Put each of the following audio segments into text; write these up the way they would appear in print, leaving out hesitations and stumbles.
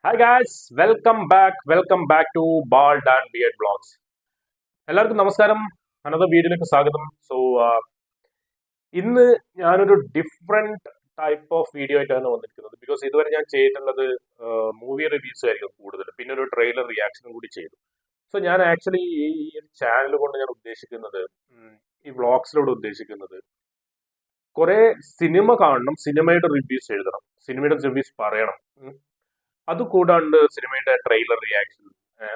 Hi guys welcome back to bald and beard blogs. എല്ലാവർക്കും നമസ്കാരം. Another വീഡിയോയിലേക്ക് സ്വാഗതം. ഇന്ന് ഞാനൊരു ഡിഫറെന്റ് ടൈപ്പ് ഓഫ് വീഡിയോ ആയിട്ടാണ് വന്നിരിക്കുന്നത്. ബിക്കോസ് ഇതുവരെ ഞാൻ ചെയ്തിട്ടുള്ളത് മൂവി റിവ്യൂസ് ആയിരിക്കും കൂടുതൽ, പിന്നെ ഒരു ട്രെയിലർ റിയാക്ഷനും കൂടി ചെയ്തു. ഞാൻ ആക്ച്വലി ഈ ചാനൽ കൊണ്ട് ഞാൻ ഉദ്ദേശിക്കുന്നത്, ഈ വ്ളോഗ്സിലൂടെ ഉദ്ദേശിക്കുന്നത്, കുറെ സിനിമ കാണണം, സിനിമയുടെ റിവ്യൂസ് എഴുതണം, സിനിമയുടെ റിവ്യൂസ് പറയണം. അതുകൂടാണ്ട് സിനിമയുടെ ട്രെയിലർ റിയാക്ഷൻ,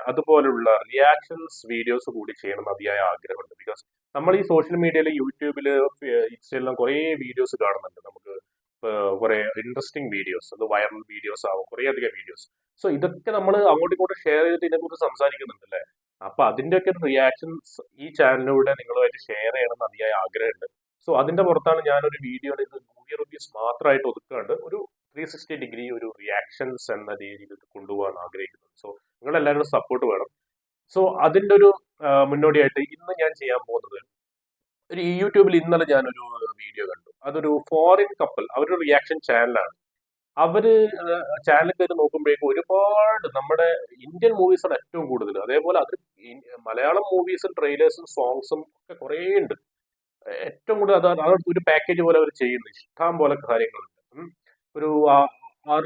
അതുപോലുള്ള റിയാക്ഷൻസ് വീഡിയോസ് കൂടി ചെയ്യണം അതിയായ ആഗ്രഹമുണ്ട്. ബിക്കോസ് നമ്മൾ ഈ സോഷ്യൽ മീഡിയയിൽ, യൂട്യൂബിൽ, ഇൻസ്റ്റയിലെല്ലാം കുറേ വീഡിയോസ് കാണുന്നുണ്ട്. നമുക്ക് കുറെ ഇൻട്രസ്റ്റിംഗ് വീഡിയോസ്, അത് വൈറൽ വീഡിയോസ് ആവും, കുറേ അധികം വീഡിയോസ്. ഇതൊക്കെ നമ്മൾ അങ്ങോട്ടും ഇങ്ങോട്ടും ഷെയർ ചെയ്തിട്ട് ഇതിനെക്കുറിച്ച് സംസാരിക്കുന്നുണ്ട് അല്ലേ. അപ്പൊ അതിന്റെയൊക്കെ റിയാക്ഷൻസ് ഈ ചാനലിലൂടെ നിങ്ങളുമായിട്ട് ഷെയർ ചെയ്യണമെന്ന് അതിയായ ആഗ്രഹമുണ്ട്. അതിന്റെ പുറത്താണ് ഞാനൊരു വീഡിയോയുടെ ഇത് മൂവി റിവ്യൂസ് മാത്രമായിട്ട് ഒതുക്കാണ്ട് ഒരു 360 ഡിഗ്രി ഒരു റിയാക്ഷൻസ് എന്ന രീതിയിൽ കൊണ്ടുപോകാൻ ആഗ്രഹിക്കുന്നത്. നിങ്ങളെല്ലാവരും സപ്പോർട്ട് വേണം. അതിന്റെ ഒരു മുന്നോടിയായിട്ട് ഇന്ന് ഞാൻ ചെയ്യാൻ പോകുന്നത്, ഒരു യൂട്യൂബിൽ ഇന്നലെ ഞാനൊരു വീഡിയോ കണ്ടു. അതൊരു ഫോറിൻ കപ്പിൾ, അവരൊരു റിയാക്ഷൻ ചാനലാണ്. അവര് ചാനൽ കയറി നോക്കുമ്പോഴേക്കും ഒരുപാട് നമ്മുടെ ഇന്ത്യൻ മൂവീസാണ് ഏറ്റവും കൂടുതൽ. അതേപോലെ അത് മലയാളം മൂവീസും ട്രെയിലേഴ്സും സോങ്സും ഒക്കെ കുറേ ഉണ്ട്. ഏറ്റവും കൂടുതൽ അത് ഒരു പാക്കേജ് പോലെ അവർ ചെയ്യുന്നു. ഇഷ്ടം പോലെ കാര്യങ്ങളുണ്ട്. ഒരു 6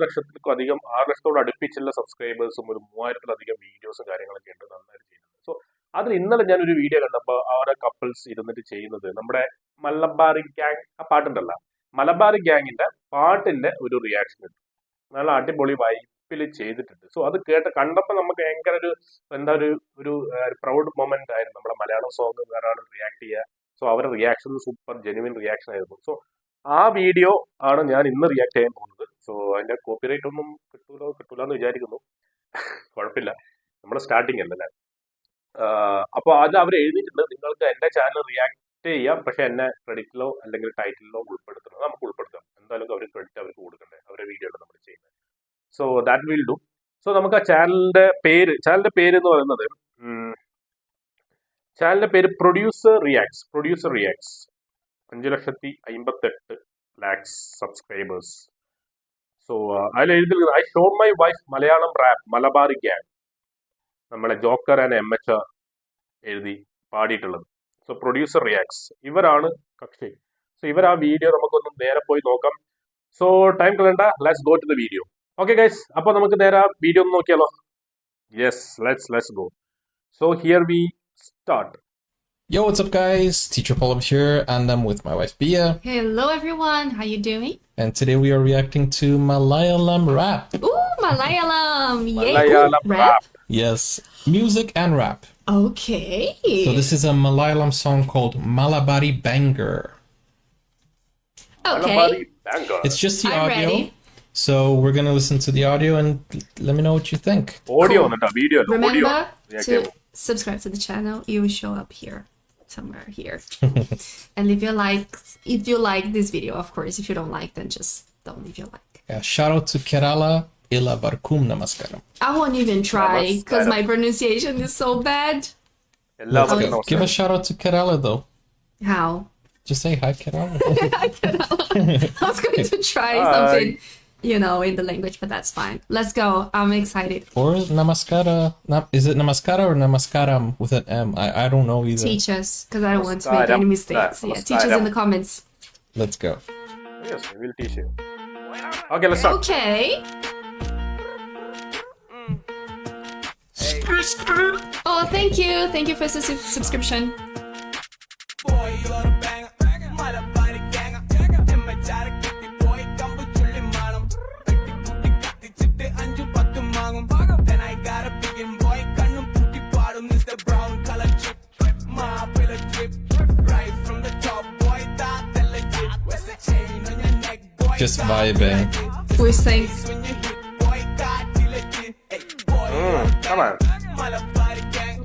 ലക്ഷത്തോട് അടുപ്പിച്ചുള്ള സബ്സ്ക്രൈബേഴ്സും ഒരു 3000-ലധികം വീഡിയോസും കാര്യങ്ങളൊക്കെ ഉണ്ട്. നന്നായിട്ട് ചെയ്യുന്നുണ്ട്. അതിൽ ഇന്നലെ ഞാനൊരു വീഡിയോ കണ്ടപ്പോൾ അവരെ കപ്പിൾസ് ഇരുന്നിട്ട് ചെയ്യുന്നത്, നമ്മുടെ മലബാറി ഗ്യാങ് ആ പാട്ടുണ്ടല്ലോ, മലബാറി ഗ്യാങ്ങിന്റെ പാട്ടിന്റെ ഒരു റിയാക്ഷൻ ഉണ്ട്. നല്ല അടിപൊളി വൈപ്പിൽ ചെയ്തിട്ടുണ്ട്. അത് കണ്ടപ്പോൾ നമുക്ക് ഭയങ്കര ഒരു പ്രൗഡ് മൊമെന്റ് ആയിരുന്നു. നമ്മുടെ മലയാളം സോങ് വേറെ ആൾ റിയാക്ട് ചെയ്യുക. അവരുടെ റിയാക്ഷൻ സൂപ്പർ ജെനുവിൻ റിയാക്ഷൻ ആയിരുന്നു. ആ വീഡിയോ ആണ് ഞാൻ ഇന്ന് റിയാക്ട് ചെയ്യാൻ പോകുന്നത്. അതിന്റെ കോപ്പിറൈറ്റ് ഒന്നും കിട്ടൂല എന്ന് വിചാരിക്കുന്നു. കുഴപ്പമില്ല, നമ്മുടെ സ്റ്റാർട്ടിങ് അല്ലല്ലേ. അപ്പോൾ അത് അവർ എഴുതിയിട്ടുണ്ട്, നിങ്ങൾക്ക് എന്റെ ചാനൽ റിയാക്ട് ചെയ്യാം, പക്ഷെ എന്നെ ക്രെഡിറ്റിലോ അല്ലെങ്കിൽ ടൈറ്റിലോ ഉൾപ്പെടുത്തണം. നമുക്ക് ഉൾപ്പെടുത്താം, എന്തായാലും അവർ ക്രെഡിറ്റ് അവർക്ക് കൊടുക്കണ്ടേ, അവരുടെ വീഡിയോ നമ്മൾ ചെയ്യുന്നത്. That will do. നമുക്ക് ആ ചാനലിന്റെ പേര് എന്ന് പറയുന്നത്, ചാനലിന്റെ പേര് പ്രൊഡ്യൂസർ റിയാക്ട്സ്. 5,58,00,000 സബ്സ്ക്രൈബേഴ്സ്. അതിൽ എഴുതിയിരിക്കുന്നത്, I showed my wife Malayalam rap Malabari gang. നമ്മളെ ജോക്കർ ആൻഡ് MH എഴുതി പാടിയിട്ടുള്ളത്. പ്രൊഡ്യൂസർ റിയാക്ട്സ് ഇവരാണ് കക്ഷി. ഇവർ ആ വീഡിയോ നമുക്കൊന്ന് നേരെ പോയി നോക്കാം. ടൈം കളയണ്ട, let's go to the video. Okay guys, അപ്പോൾ നമുക്ക് നേരെ വീഡിയോ ഒന്ന് നോക്കിയാലോ. Yes, let's go. Here we start. Yo, what's up guys? Teacher Paul here, and I'm with my wife Bia. Hello everyone, how you doing? And today we are reacting to Malayalam rap. Ooh, Malayalam! Yay! Malayalam rap. Yes, music and rap. Okay. So this is a Malayalam song called Malabari Banger. Okay. Banger. It's just the I'm audio. ready. So we're gonna listen to the audio and let me know what you think. Audio, Cool. not a video. Remember Yeah, to subscribe to the channel. It will show up here, somewhere here. And if you like this video, of course. If you don't like, then just don't leave your like. Yeah, shout out to Kerala Ila Barkum Namaskaram. I won't even try because Namaskaram. my pronunciation is so bad. Let's go. Give a shout out to Kerala though. How? Just say hi Kerala. I was going to try Hi. something, in the language, but that's fine. Let's go. I'm excited. Or Namaskara. Is it Namaskara or Namaskaram with an M? I don't know either. Teach us, because I don't want to make Namaskaram. any mistakes. Yeah, teach us in the comments. Let's go. Yes, we will teach you. Okay, let's start. Okay. Oh, thank you. Thank you for the subscription. Boy, you're a banger. Malabari ganger. Emmachara kitti boy, kambu chulli manam. Petti putti katti chitte anju pattu mangum. Then I got a bigin boy, kannum putti paadum. Mr. Brown color chip, maapila drip. Right from the top, boy, that legit. Where's the chain on your neck, boy? Just vibing. We sing. When you hit, boy, that legit. Hey, boy, you're a Come on. Malabari gang.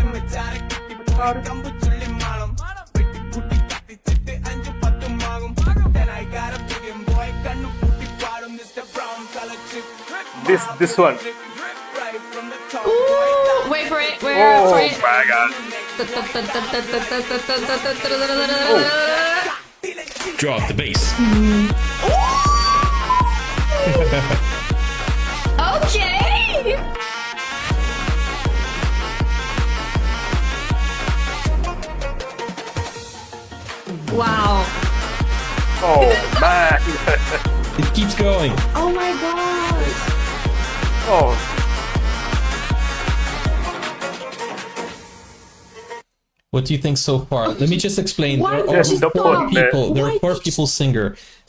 Emmachara kitti boy, kambu chulli manam. Petti putti katti chitte anju pattu mangum. Then I got a bigin boy, kannum putti paadum. Mr. Brown color chip. This one. Right from the top, Ooh, wait for it. Wait Oh for it. my God. Drop the bass. Oh Okay. Wow. Oh man. It keeps going. Oh my god. Oh. What do you think so far? Let me just explain. Why There did are you stop? four people. There are Why four did you- people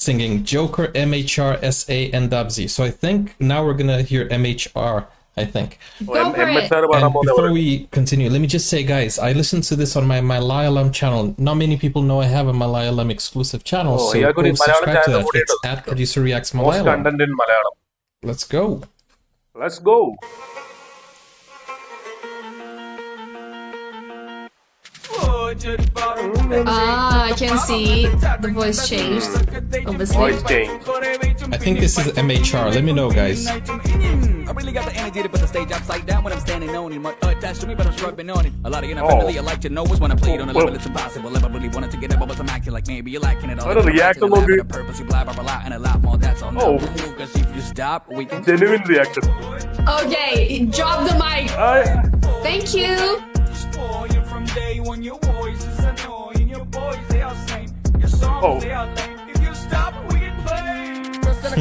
singing Joker, MHR, SA, and Dubsy. So I think now we're gonna hear MHR. I think. Go for it. MHR പാടാൻ And പോകുന്ന before we continue, let me just say, guys, I listened to this on my Malayalam channel. Not many people know I have a Malayalam exclusive channel, Oh, so yeah, go good. Malayalam subscribe to channel that. കൂടി It's ഉണ്ട്. at Producer Reacts most Malayalam. content in Malayalam. Let's go. Let's go. I can see the voice changed. Obviously. Voice change. I think this is MHR. Let me know, guys. I really got the energy to put the stage upside down when I'm standing on it. Attached to me, but I'm scrubbing on it. A lot of you know, finally, I like to know is when I play it on a level it's impossible. If I really wanted to get up, I was acting like maybe you're lacking it all. What a reaction will be. Purpose, you blah, blah, blah, and a lot more. That's all. Oh. Because if you stop, we can. Genuine reaction. Okay, drop the mic. Thank you. Spoil you from day when your voice is annoying. Your boys, they are same. Your songs, they are lame. If you stop, we can play.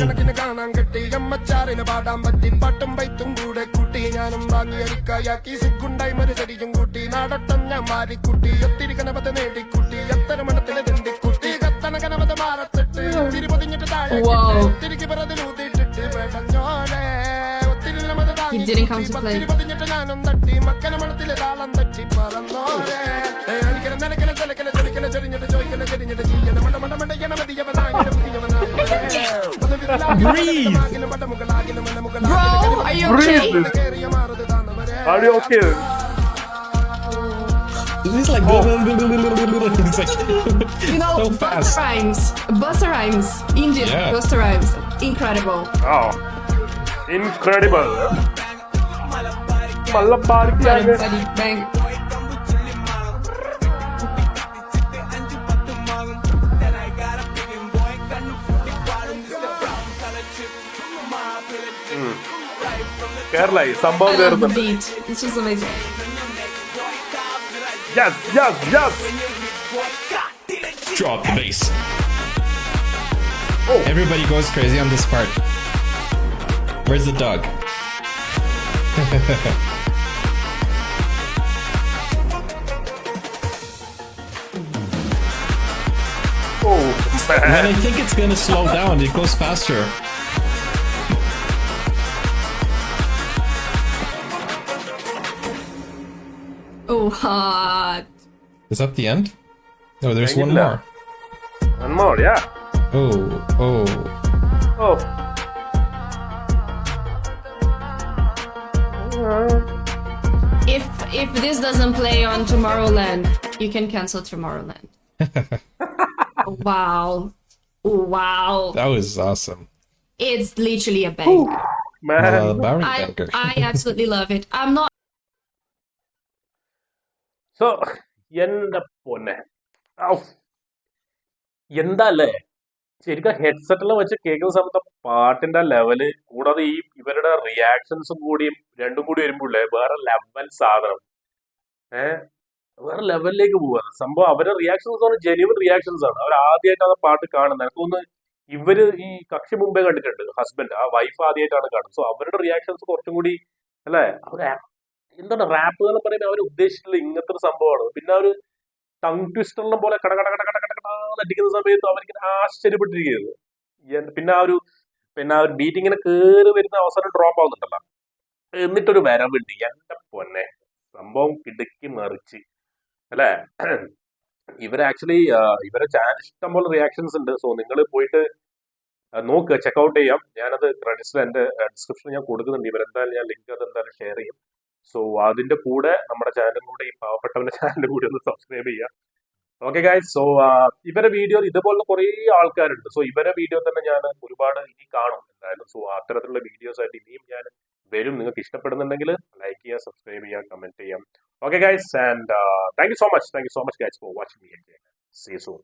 കണക്കിന് കാണാൻ കിട്ടി അമ്മച്ചാറിന് പാടാൻ പറ്റി പാട്ടും പൈത്തും കൂടെ കൂട്ടി ഞാനും വാങ്ങി അരിക്കായാക്കി സിഗുണ്ടായി മരുചരിയും കൂട്ടി നാടൊട്ടം ഞാൻ മാറിക്കൂട്ടി ഒത്തിരി കനവത് നേടിക്കൂട്ടി എത്ര മണത്തിലെ തിണ്ടിക്കൂട്ടി കത്തണ കനവത് മാറത്തിട്ട് തിരി പൊതിഞ്ഞിട്ട് താഴെ ഒത്തിരിക്ക് പിറതിലൂതിട്ടിട്ട് പെടഞ്ഞോടെ ഒത്തിരി നമത് താങ്ങി പൊതിഞ്ഞിട്ട് ഞാനും തട്ടി മക്കന മണത്തിലെ താളം തട്ടി പറന്നോടെ എനിക്കല നിലക്കല തലക്കല ചെറിക്കല ചെറിഞ്ഞിട്ട് ചോയ്ക്കല ചെറിഞ്ഞിട്ട് ചെയ്യല മണ്ട മണ്ട മണ്ടയ്ക്കണ മതിയവനായ Breathe. Bro, are you okay? Are you okay? This is like it's like You know, so fast. Busta Rhymes, Indian Yeah. Busta Rhymes, incredible. Oh. Incredible. Malapari Buddy, bang. Kerala, സംഭവം I love the കേറുന്നുണ്ട്. beat. It's just amazing. Yes, yes, yes. Drop the bass. Oh. Everybody goes crazy on this part. Where's the dog? Oh, When man. I think it's gonna slow down, it goes faster. Oh, hot. Is that the end? No, there's one Ain't more. One more, yeah. Oh, oh. Oh. If this doesn't play on Tomorrowland, you can cancel Tomorrowland. Wow. Wow. That was awesome. It's literally a banger. Man. Barry I Banker. absolutely love it. I'm not So, എന്റെ പൊന്നെ എന്താ അല്ലേ ശരിക്കും ഹെഡ്സെറ്റിൽ വെച്ച് കേൾക്കുന്ന സമയത്ത് പാട്ടിന്റെ level കൂടാതെ ഈ ഇവരുടെ റിയാക്ഷൻസും കൂടിയും രണ്ടും കൂടി വരുമ്പോഴേ വേറെ ലെവൽ സാധനം വേറെ ലെവലിലേക്ക് പോവാണ് സംഭവം. അവരുടെ റിയാക്ഷൻസ് ആണ് ജെന്യുവൻ റിയാക്ഷൻസ് ആണ്. അവർ ആദ്യമായിട്ടാണ് പാട്ട് കാണുന്നത്. എനിക്കൊന്ന് ഇവര് ഈ കക്ഷി മുമ്പേ കണ്ടിട്ടുണ്ട്, ഹസ്ബൻഡ് ആ വൈഫ് ആദ്യമായിട്ടാണ് കാണുന്നത്. സോ അവരുടെ റിയാക്ഷൻസ് കുറച്ചും കൂടി അല്ലേ അവർ എന്താണ് റാപ്പ് എന്ന് പറയുമ്പോൾ അവർ ഉദ്ദേശിച്ചിട്ടില്ല ഇങ്ങനത്തെ ഒരു സംഭവമാണ്. പിന്നെ അവർ ടങ് ട്വിസ്റ്ററിനെ പോലെ കട കട കട കട കട കട അടിക്കുന്ന സമയത്ത് അവർക്ക് ആശ്ചര്യപ്പെട്ടിരിക്കുന്നത്. പിന്നെ ആ ഒരു ബീറ്റ് ഇങ്ങനെ കേറി വരുന്ന അവസാനം ഡ്രോപ്പ് ആവുന്നുണ്ടല്ലോ, എന്നിട്ടൊരു വരവുണ്ട്. എന്റെ പൊന്നെ സംഭവം കിടക്കി മറിച്ച് അല്ലേ. ഇവര് ആക്ച്വലി ഇവരെ ചാനൽ ഇഷ്ടംപോലെ റിയാക്ഷൻസ് ഉണ്ട്. സോ നിങ്ങൾ പോയിട്ട് നോക്കുക, ചെക്കൗട്ട് ചെയ്യാം. ഞാനത് ക്രെഡിറ്റ്സിൽ എന്റെ ഡിസ്ക്രിപ്ഷനിൽ ഞാൻ കൊടുക്കുന്നുണ്ട്. ഇവരെന്തായാലും ഞാൻ ലിങ്ക് അത് എന്തായാലും ഷെയർ ചെയ്യും. സോ അതിന്റെ കൂടെ നമ്മുടെ ചാനലിന്റെ കൂടെ ഈ പാവപ്പെട്ടവന്റെ ചാനലിന്റെ കൂടെ ഒന്ന് സബ്സ്ക്രൈബ് ചെയ്യാം. Okay guys. സോ ഇവരെ വീഡിയോ ഇതുപോലുള്ള കുറേ ആൾക്കാരുണ്ട്. സോ ഇവരെ വീഡിയോ തന്നെ ഞാൻ ഒരുപാട് ഇനി കാണും എന്തായാലും. സോ അത്തരത്തിലുള്ള വീഡിയോസ് ആയിട്ട് ഇനിയും ഞാൻ വരും. നിങ്ങൾക്ക് ഇഷ്ടപ്പെടുന്നുണ്ടെങ്കിൽ ലൈക്ക് ചെയ്യുക, സബ്സ്ക്രൈബ് ചെയ്യുക, കമന്റ് ചെയ്യാം. Okay guys, and thank you so much guys for watching me. See you soon.